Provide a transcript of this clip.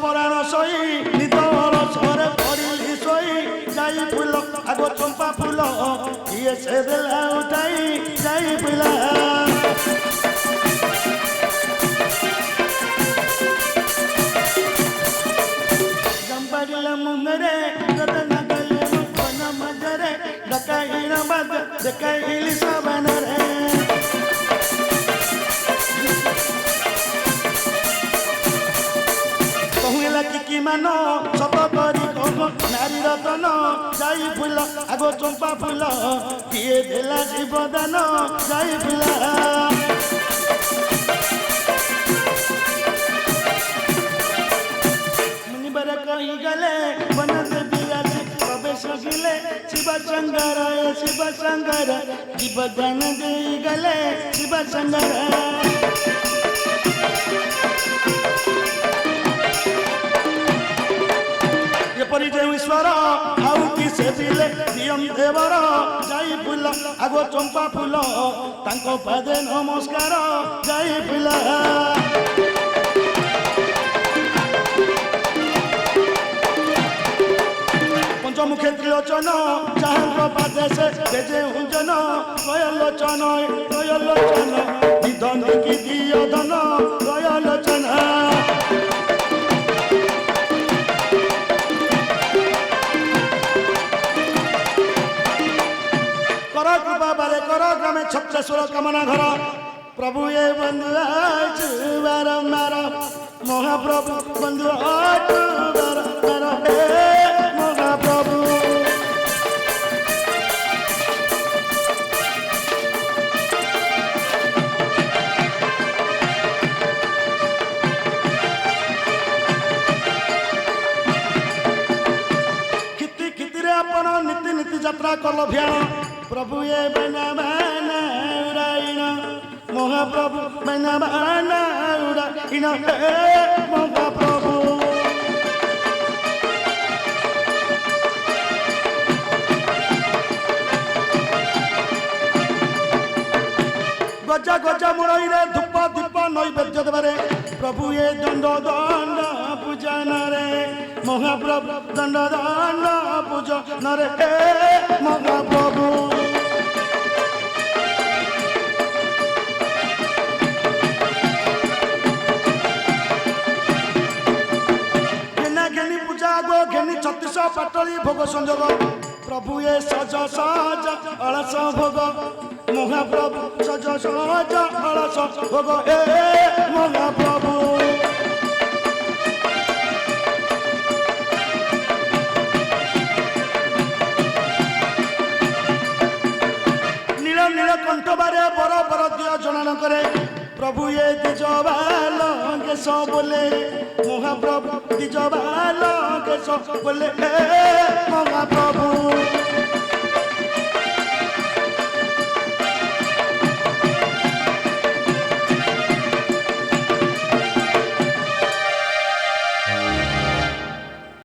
পরাণ সই নিদর সরে পড়িলি সই যাই ফুল আগো চম্পা ফুল ইয়ে সে দেলা উঠাই যাই ফুলা জম্পাড়িলা মুঙ্গরে রতনা গলে মুখন মজরে ডকাইনা বাদ দেখাইলি সবনরে কহিলা কি মানো সত করি কহ নারী রতন যাই ফুল আগো চম্পা ফুল কিয়ে দেলা জীবদান যাই ফুলা मुनिबर कही गले वन देवी आसे प्रवेश गिले शिव शंकर जीवदान दे गले शिव शंकर एपरी जे ईश्वर आउ कि से दिले दियम देवर जाई फूल आगो चंपा फूल तांको पादे नमस्कार जाई फूल पंचमुखे त्रिलोचन चाहर पादे से बेजे हुंजन गयलोचन निधन की दियो धन गयलोचन कर कृपा बारे कर ग्रामे छत्रेश्वर कामना घर प्रभु ये बंधु बारंबार महाप्रभु बंधु बारंबार महाप्रभु किति किति रे आपण नीति नीति यात्रा कल भियान प्रभु ये बना बना उड़ाइन महाप्रभु बना बना उड़ाइन महाप्रभु गजा गजा मुड़ई रे धूप दीप नैवेद्य देवारे प्रभु ये दंड दंड पूजन रे महाप्रभु दंड दंड पूजन रे महाप्रभु घेना घेनी पूजा गो घेनी 36 पाटली भोग संजोग प्रभु ये सज सज अलस भोग महाप्रभु सज सज अलस भोग महाप्रभु कंठबारे बर बर दियो जनान करे प्रभु ये दिजबाल केश बोले महाप्रभु दिजबाल केश बोले महाप्रभु